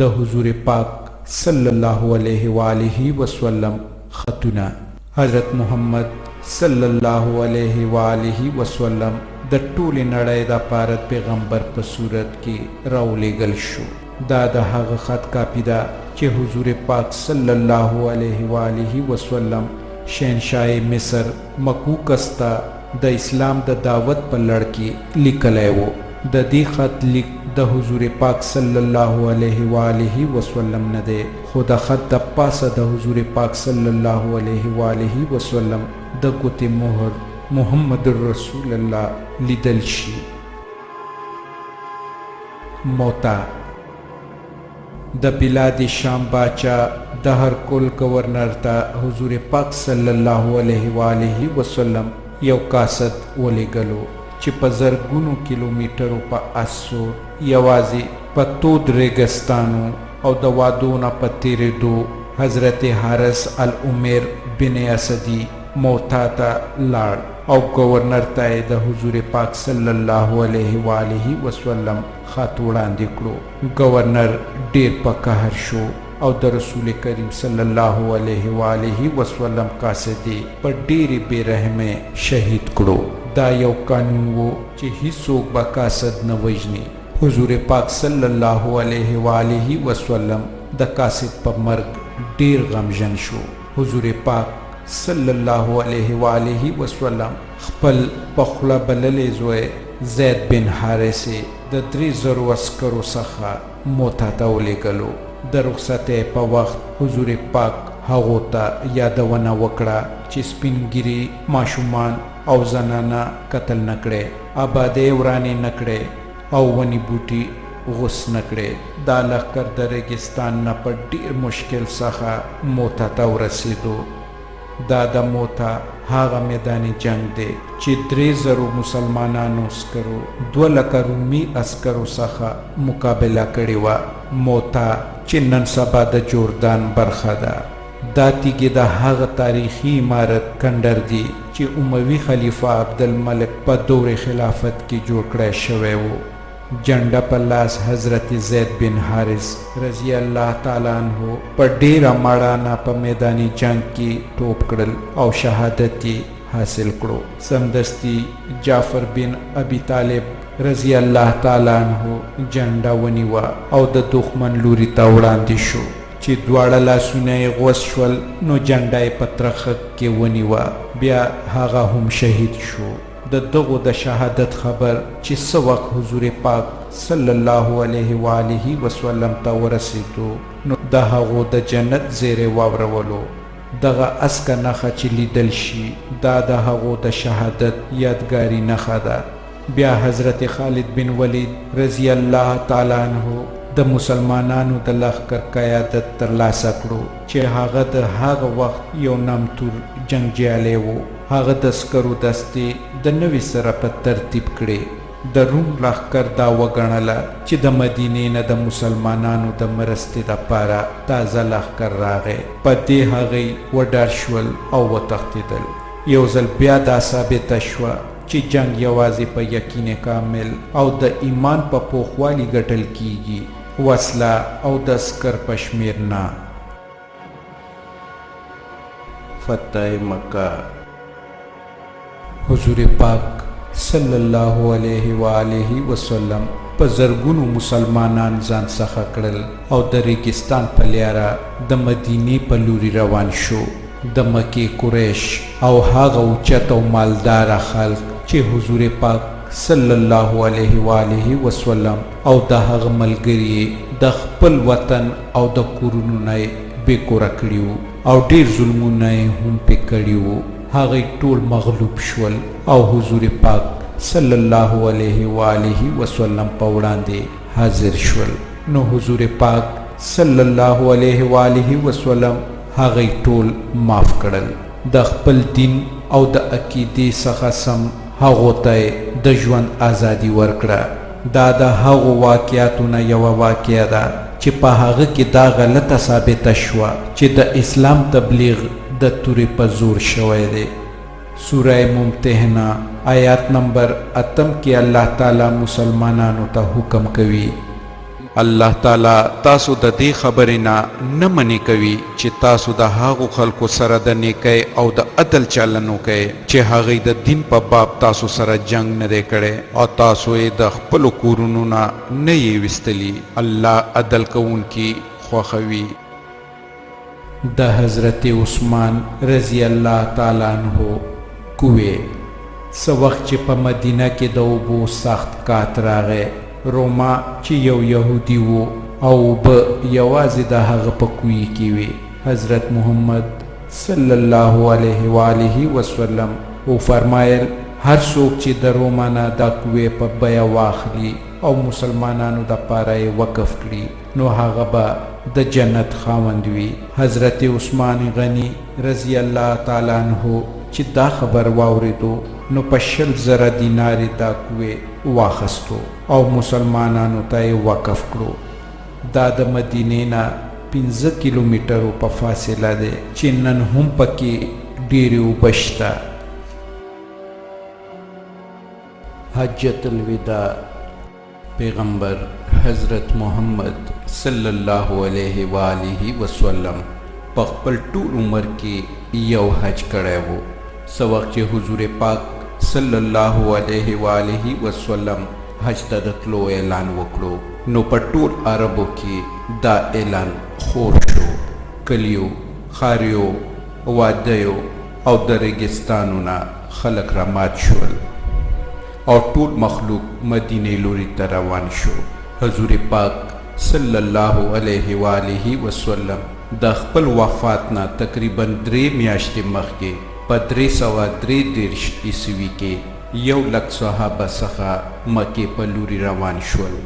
د حضور پاک صلی الله علیه و آله وسلم خطونه. حضرت محمد صلی الله علیه و آله وسلم د ټولې نړۍ د پاره پیغمبر په صورت کې راولېږل شو. دا د هغه خط کاپی ده چې حضور پاک صلی الله علیه و آله وسلم شهنشاه مصر مکوکس ته د اسلام د دعوت په لړ کې لیکلی و. د دې خط لیک د حضور پاک صلی الله علیه و آله وسلم نه دی، خو د خط د پاسه د حضور پاک صلی الله علیه و آله وسلم د ګوتې مهر محمد رسول الله لیدل شي. موتا د بلاد شام باچا د هرکل گورنر ته حضور پاک صلی الله علیه و آله وسلم یو قاصد ولېږلو چې په زرګونو کیلومترو په اسو یوازې په تود ریګستانو او د وادو نه په تېرېدو حضرت حارث العمیر بن اسدي موتا ته لاړ او گورنر ته یې د حضور پاک صلی الله علیه و آله وسلم خط وړاندې کړو. گورنر ډېر په قهر شو او د رسول کریم صلی الله علیه و آله وسلم قاصد په ډېرې بېرحمۍ شهید کړو. دا یو قانون و چې هیڅوک به قاصد نه وژني. حضور پاک صلی الله علیه و آله وسلم د قاصد په مرګ ډېر غمژن شو. حضور پاک صلی الله علیه و آله وسلم خپل په خوله بللی زوی زید بن حارث د 3,000 عسکرو څخه موتا ته ولېږلو. د رخصتۍ په وخت حضور پاک هغو ته یادونه وکړه چې سپین ګیري ماشومان او زنانه قتل نه کړي، آبادۍ ورانې نه کړي او ونې بوټي غوس نه کړي. دا لښکر د ریګستان نه په ډېر مشکل څخه موتا ته ورسېدو. دا د موتا هغه میدان جنگ دی چې 3,000 مسلمانانو عسکرو 2,00,000 رومي عسکرو څخه مقابله کړې وه. موتا چې نن سبا د جوردان برخه ده. دا تیږې د هغه تاریخي عمارت کندر دی چې اموي خلیفه عبدالملک په دور خلافت کې جوړ کړی شوی و. جنډه په لاس حضرت زید بن حارث رضی الله تعالی عنہ په ډیره ماړانه په میدانی جنگ کې ټوپ کړل او شهادت حاصل کړو. سمدستی جعفر بن ابي طالب رضی الله تعالی عنہ جنډه ونیوه او د دښمن لوري ته وړاندې شو. چې دواړه لاسونه یې غوڅ شول نو جنډه یې په ترخه کې ونیوه. بیا هغه هم شهید شو. د دغو د شهادت خبر چې څه وخت حضور پاک صلی الله علیه و آله وسلم ته ورسېدو نو د هغو د جنت زیری واورولو. دغه اسکه نښه چې لیدل شي دا د هغو د شهادت یادګاري نښه ده. بیا حضرت خالد بن ولید رضی الله تعالی عنہ د مسلمانانو د لښکر قیادت ترلاسه کړو چې هغه د هغه وخت یو نامتور جنګجیالی و. هغه د عسکرو دستې د نوي سره په ترتیب کړې. د روم لښکر دا وګڼله چې د مدینې نه د مسلمانانو د مرستې دپاره تازه لښکر راغی. په دې هغوی وډار شول او وتښتېدل. یو ځل بیا دا ثابته شوه چې جنگ یوازې په یقین کامل او د ایمان په پوخوالي ګټل کیږي، وسله او د عسکر په شمېر نه. فتح مکه. حضور پاک صلی الله علیه و آله وسلم په زرګونو مسلمانان ځان څخه کړل او د ریګستان په لیاره د مدینې په لوري روان شو. د مکې قریش او هغه اوچت او مالداره خلق چې حضور پاک صلی الله علیه و آله وسلم او د هغه ملګري د خپل وطن او د کورونو نه بې کوره کړي وو او ډېر ظلمونه هم پې کړي وو. هغوی ټول مغلوب شول او حضور پاک صلی الله علیه و آله وسلم په وړاندې حاضر شول. نو حضور پاک صلی الله علیه و آله وسلم هغوی ټول معاف کړل. د خپل دین او د عقیدې څخه سم هغو ته د ژوند ازادي ورکړه. دا د هغو واقعاتو نه یوه واقعه ده چې په هغه کې دا غلطه ثابته شوه چې د اسلام تبلیغ د تورې په زور شوی دی. سوره ممتحنه آیات نمبر 8 کې الله تعالی مسلمانانو ته حکم کوي الله تعالی تاسو د دې خبرې نه منې کوي چې تاسو د هغو خلکو سره د نیکۍ او د عدل چلن وکئ چې هغوی د دین په باب تاسو سره جنگ نه دی کړی او تاسو یې د خپلو کورونو نه یې ویستلي. الله عدل کوونکي خوښوي. د حضرت عثمان رضی الله تعالی عنہ کوې څه وخت چې په مدینه کې د اوبو سخت کات راغی، روما چې یو یهودي و او اوبه یوازې د هغه په کوی کې وې، حضرت محمد صلی الله علیه و آله وسلم او فرمایل هر څوک چې د روما نه دا کوې په بیه واخلي او مسلمانانو دپاره یې وقف کړي نو هغه به د جنت خاوند وي. حضرت عثمان غنی رضی الله تعالی عنہ چې دا خبر واوریدو نو په 100,000 دینار دا کوې واخستو او مسلمانانو ته یې وقف کړو. دا د مدینې نه 15 کیلومترو په فاصله دی چې نن هم پکې ډېرې اوبه شته. حجۃ الوداع. پیغمبر حضرت محمد صلی الله علیه و آله وسلم په خپل ټول عمر کې یو حج کړی و. څه وخت چې حضور پاک صلی الله علیه و آله وسلم حج ته د تلو اعلان وکړو نو په ټول عربو کې دا اعلان خور شو. کلیو، ښاریو، وادیو او د ریګستانو نه خلک رامات شول او ټول مخلوق مدینې لوري ته روان شو. حضور پاک صلی الله علیه و آله وسلم د خپل وفات نه تقریبا 3 میاشتې مخکې په 333 عیسوي کې 100,000 صحابه څخه مکې په لوري روان شول.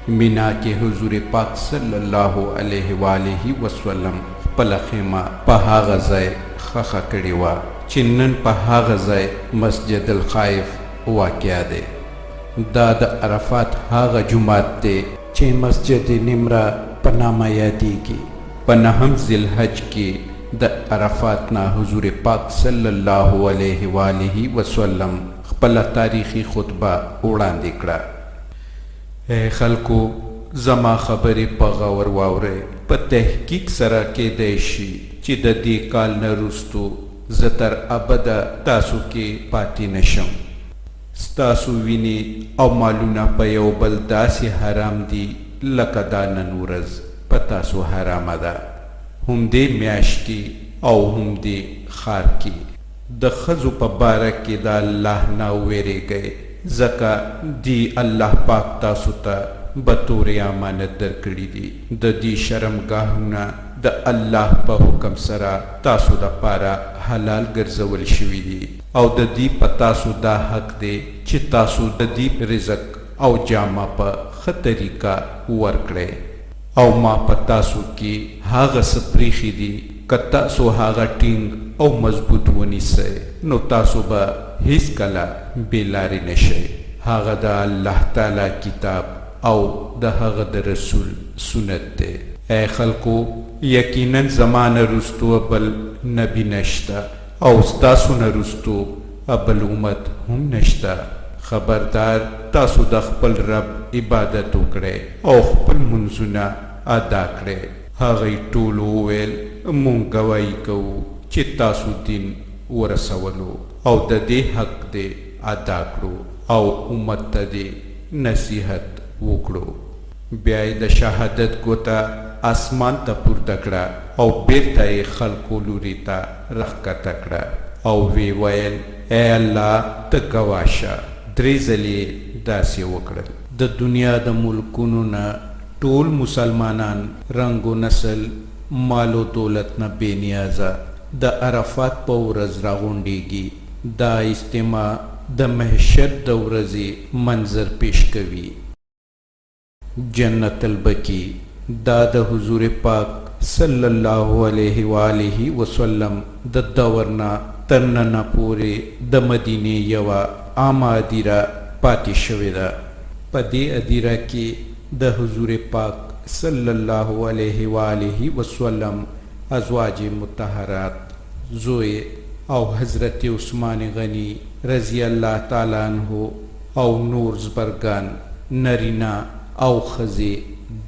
مینا کې حضور پاک صلی الله علیه و آله وسلم خپله خیمه په هغه ځای خښه کړې وه چې نن په هغه ځای مسجد الخائف واقع دی. دا د عرفات هغه جماعت دی چې مسجد نمره په نامه یادیږي. په 9 ذوالحج کې د عرفات نه حضور پاک صلی الله علیه و آله وسلم خپله تاریخي خطبه وړاندې کړه. ای خلکو، زما خبرې په غور واورئ. په تحقیق سره کیدای شي چې د دې کال نه وروستو زه تر ابده تاسو کې پاتې نشم. ستاسو وینې او مالونه په یو بل داسې حرام دي لکه دا نن ورځ په تاسو حرامه ده، هم دې میاشت کې او هم دې ښار کې. د ښځو په باره کې د الله نه ویریږئ ځکه دی الله پاک تاسو ته بطور امانت درکړي دي. د دې شرمګاهونه د الله په حکم سره تاسو دپاره حلال ګرځول شوي دي او د دې په تاسو دا حق دی چې تاسو د دې رزق او جامه په ښه طریقه ورکړئ او ما په تاسو کې هغه څه پریښي دي که تاسو هغه ټینګ او مضبوط ونیسئ نو تاسو به هیڅکله بې لارې نشئ. هغه د الله تعالی کتاب او د هغه د رسول سنت دی. ای خلکو، یقینا زمانه رستو بل نبی نشته او ستاسو نه رستو بل امت هم نشته. خبردار، تاسو د خپل رب عبادت وکړئ او خپل منځونه ادا کړئ. هغوی ټولو وویل مونږ ګواهي کوو چې تاسو دین ورسولو او د دې حق دې ادا کړو او امت ته دې نصیحت وکړو. بیا یې د شهادت ګوته اسمان ته پورته کړه او بیرته یې خلکو لوري ته راښکته کړه او وی ویل ای الله ته ګواه شه. 3 ځلې داسې وکړل. د دنیا د ملکونو نه ټول مسلمانان رنگ و نسل مال و دولت نه بې نیازه د عرفات په ورځ راغونډېږي. دا اجتماع د محشر د ورځې منظر پیش کوي. جنت البقی دا د حضور پاک صلی الله علیه و آله وسلم د دور نه تر ننه پورې د مدینې یوه عامه ادیره پاتې شوې ده. په دې ادیره کې د حضور پاک صلی الله علیه و آله وسلم ازواج مطهرات، زوی او حضرت عثمان غنی رضی الله تعالی عنہ او نور زبرگان، نرینا او ښځې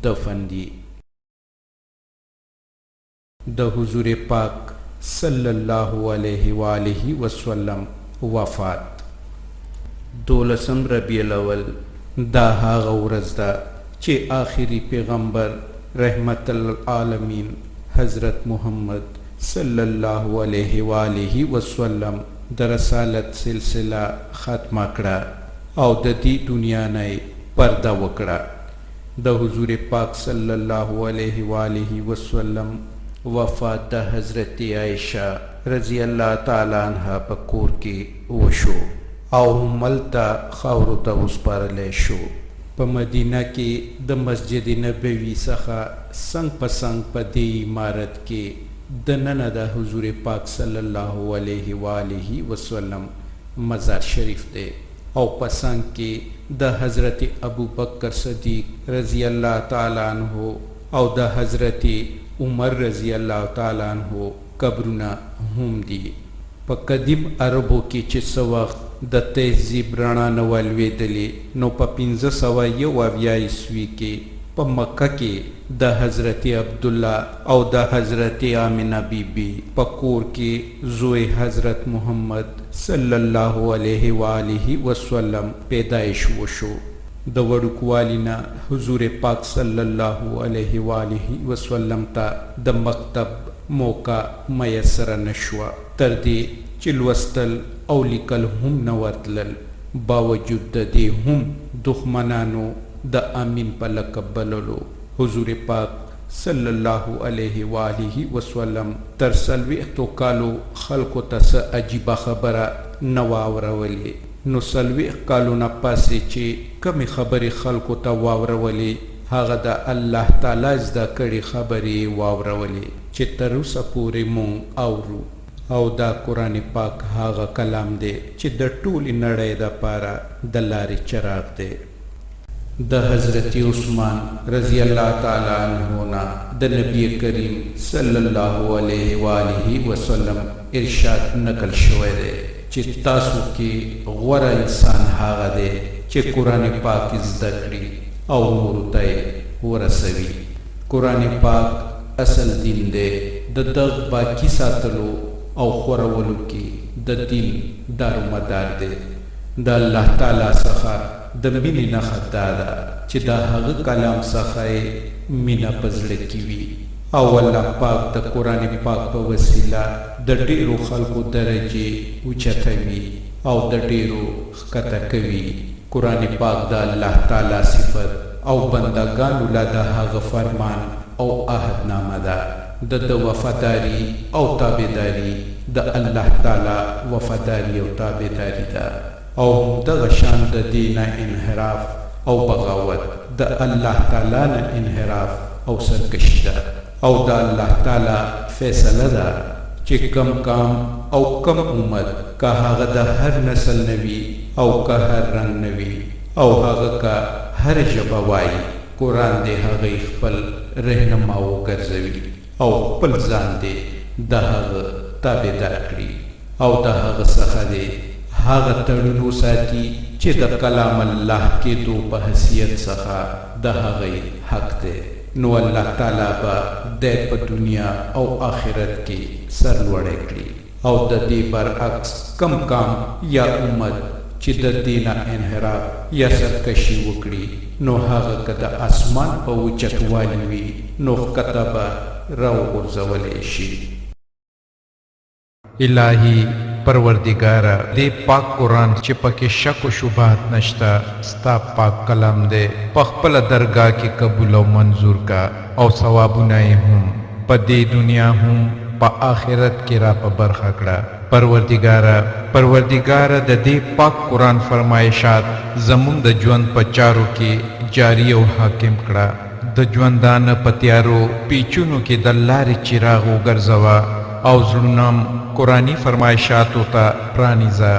دفن دي. د حضور پاک صلی الله علیه و آله وسلم وفات 12 ربیع الاول دا هغه ورځ ده چې آخري پیغمبر رحمت العالمین حضرت محمد صلی الله علیه و آله وسلم د رسالت سلسله ختمه کړه او د دې دنیا نه پرده وکړه. د حضور پاک صلی الله علیه و آله وسلم وفات د حضرت عائشہ رضی الله تعالی عنها په کور کې وشو او هملته خاورو ته وسپارلی شو. په مدینه کې د مسجد نبوي څخه څنګ په څنګ په دې عمارت کې دننه د حضور پاک صلی الله علیه و آله وسلم مزار شریف دی او په څنګ کې د حضرت ابوبکر صدیق رضی الله تعالی عنه او د حضرت عمر رضی الله تعالی عنه قبرونه هم دي. په قدیم عربو کې چې څه وخت د تهذیب رڼا نه ولوېدلې نو په 1571 عیسوي کې په مکه کې د حضرت عبدالله او د حضرت آمنه بیبي په کور کې زوی حضرت محمد صلی الله علیه و آله وسلم پیدایش وشو. د وړوکوالي نه حضور پاک صلی الله علیه و آله وسلم ته د مکتب موقع میسره نشوه، تر دې چې لوستل او لیکل هم نه ورتلل. باوجود د دې هم دښمنانو د امین په لقب بللو. حضور پاک صلی الله علیه و آله وسلم تر 40 کالو خلکو ته څه عجیبه خبره نه واورولې. نو 40 کالو نه پسې چې کمې خبرې خلکو ته واورولې هغه د الله تعالی زده کړې خبرې واورولې چې تر اوسه پورې مونږ اورو. او دا قرآن پاک هغه کلام دی چې د ټولې نړۍ دپاره د لارې چراغ دی. د حضرت عثمان رضی الله تعالی عنه نه د نبی کریم صلی الله علیه و آله وسلم ارشاد نقل شوی دی چې تاسو کې غوره انسان هغه دی چې قرآن پاک زده کړي او نورو ته ورسوي. قرآن پاک اصل دین دی. د دغه باقي ساتلو او خورولو کې د دین دارومدار دی. د الله تعالی څخه د مینې نښه دا ده چې د هغه کلام څخه یې مینه په زړه کې وي او الله پاک د قرآن پاک په وسیله د ډېرو خلکو درجې اوچتوي او د ډېرو ښکته کوي. قرآن پاک د الله تعالی صفت او بندگانو له د هغه فرمان او عهدنامه ده. د وفاداری او تابعداري د الله تعالی وفاداری او تابعداري ده او دغه شان د دین انحراف او بغاوت د الله تعالی نه انحراف او سرکشي ده او د الله تعالی فیصله ده چې کم کام او کم امت که هغه د هر نسل نوي او که هر رنگ نوي او هغه که هر ژبه وایي قرآن دې هغه خپل رهنما وګرځوي او خپل ځان دې د هغه تابعدار کړي او د هغه څخه دې هغه تړون وساتي چې د کلام الله کېدو په حیثیت څخه د هغې حق دی. نو الله تعالی به د په دنیا او آخرت کې سرلوړی کړي او د دې برعکس کم کام یا امت چې د دین انحراف یا سرکشي وکړي نو هغه که د اسمان په اوچتوالي وي نو ښکته به راوغورځولی شي. الهی پروردگارا دې پاک قرآن چې پکې شک و شبهات نشتا ستا پاک کلام دی په خپله درګاه کې قبول او منظور کا او ثوابونه یې هم په دې دنیا هم په آخرت کې را په برخه کړه. پروردگارا د دې پاک قرآن فرمایشات زمونږ د ژوند په چارو کې جاری او حاکم کړه. د ژوندانه په تیارو پیچونو کې د لارې چراغ وګرځوه او زړونه قرآنی فرمایشاتو ته پرانیزه.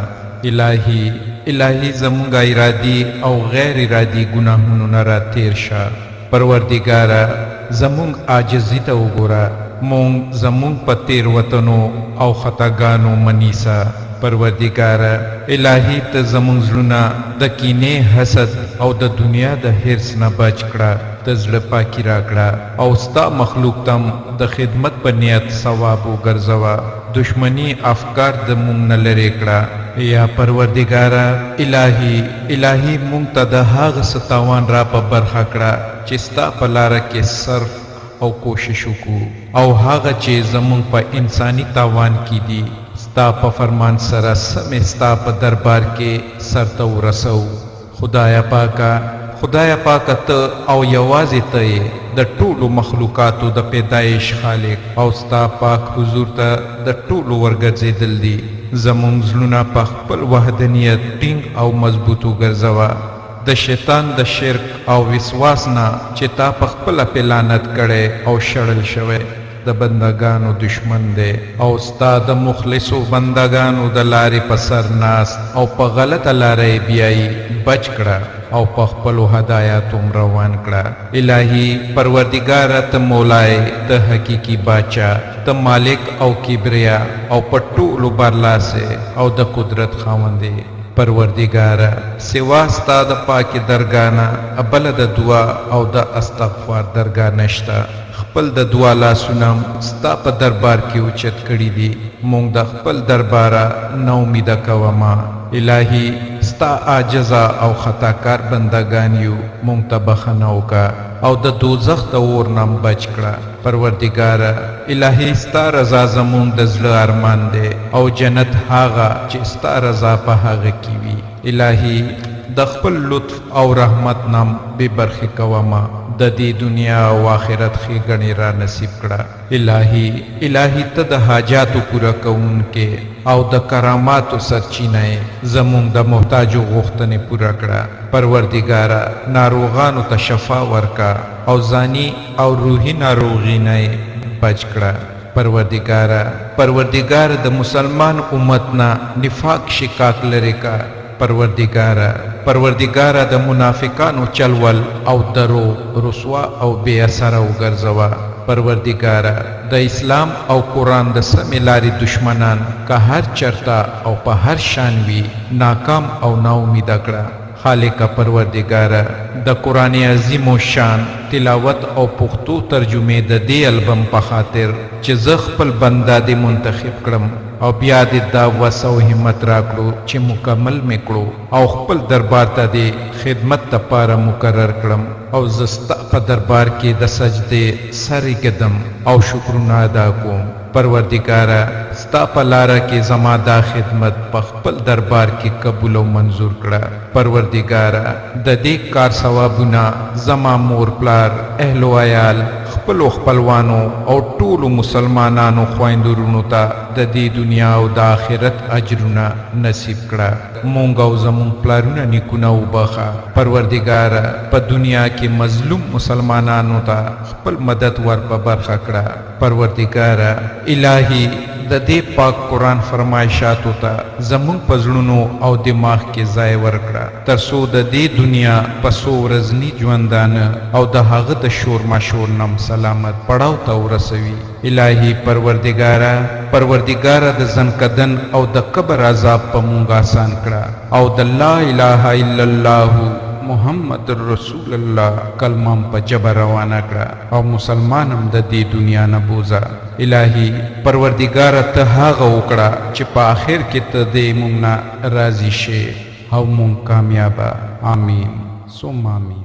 الهی زمونږ ارادي او غیر ارادي ګناهونو نه را تیر شه. پروردگارا زمونږ عاجزي ته وګوره، مونږ زمونږ په تیروتنو او خطاګانو منیسه. پروردگار الهی ته زمونږ زړونه د کینې حسد او د دنیا د حرص نه بچ کړه د زړه پاکي راکړه او ستا مخلوق تم د خدمت په نیت ثواب وګرځوه دشمنی افکار د مونږ نه لرې کړه یا پروردگارا الهی مونږ ته د هغه څه تاوان را په برخه کړه چې ستا په لاره کې صرف او کوشش وکړو او هغه چې زمونږ په انساني تاوان کې دي ستا په فرمان سره سمې ستا په دربار کې سرته ورسو خدایا پاکه ته او یوازې ته یې د ټولو مخلوقاتو د پیدایش خالق او ستا پاک حضور ته د ټولو ورګرځېدل دي زمونږ زړونه په خپل وحدانیت ټینګ او مضبوط وګرځوه د شیطان د شرک او وسواس نه چې تا په خپله پې لعنت کړی او شړل شوی د بندگانو دشمن دی او ستا د مخلصو بندگانو د لارې په سر ناست او په غلطه لاره یې بیایي بچ کړه او په خپلو هدایاتو روان کړه الهی پروردگاره ته مولای ته حقیقي باچا ته مالک او کبریا او په ټولو برلاسې او د قدرت خاوند پروردگاره سوا ستا د پاکې درګاه نه بله د دعا او د استغفار درګاه نشته خپل د دعا لاسونه ستا په دربار کې اوچت کړي دي مونږ د خپل درباره نه امیده کومه الهی ستا عاجزه او خطاکار بندگان یو مونږ ته بخښنه وکړه او د دوزخ د اور نه بچ کړه پروردگاره الهی ستا رضا زمونږ د زړه ارمان دی او جنت هغه چې ستا رضا په هغه کې وي الهی د خپل لطف او رحمت نام بے برخی کوما د دې دنیا او آخرت ښېګڼې را نصیب کړه الهی ته د حاجاتو پوره کوونکې او د کراماتو سرچینه زمونږ د محتاجو غوښتنې پوره کړه پروردگاره ناروغانو ته شفا ورکا او ځاني او روحي ناروغي نه بچ کړه پروردگاره د مسلمان امت نه نفاق شکاک لري کا پروردگاره د منافقانو چلول او درو رسوا او بے اثره وګرځوه پروردگاره د اسلام او قرآن د سمې لارې دشمنان که هر چرته او په هر شان وي ناکام او ناامیده کړه خالق پروردگاره د قرآن عظیم و شان تلاوت او پښتو ترجمه د دې البم په خاطر چې زه خپل بنده دې منتخب کړم او بیا دې دا وس او همت راکړو چې مکمل مې کړو او خپل دربار ته دې خدمت لپاره مقرر کړم او زه ستا په دربار کې د سجدې سر ږدم او شکرونه ادا کوم پروردگاره ستا په لاره کې زما دا خدمت په خپل دربار کې قبول او منظور کړه پروردگاره د دې کار ثوابونه زما مور پلار اهل و عیال خپلو خپلوانو او ټولو مسلمانانو خویندو وروڼو ته د دې دنیا او د آخرت اجرونه نصیب کړه مونږ او زمونږ پلارونه نیکونه وبخه پروردگاره په دنیا کې مظلوم مسلمانانو ته خپل مدد ور په برخه کړه پروردگاره الهی د دې پاک قرآن فرمایشاتو ته زمونږ په زړونو او دماغ کې ځای ورکړه تر څو د دې دنیا په څو ورځني ژوندانه او د هغه د شور ماشور نم سلامت پړاو ته ورسوي الهی پروردگاره د زنکدن او د قبر عذاب په مونږ آسان کړه او د لا اله الا الله محمد رسول الله کلمم په جبر روانه کړه او مسلمانم د دې دنیا نه بوزه الهی پروردگاره ته هغه وکړه چې په آخر کې ته دې مونږ نه راضي شې او مونږ کامیابه آمین ثم آمین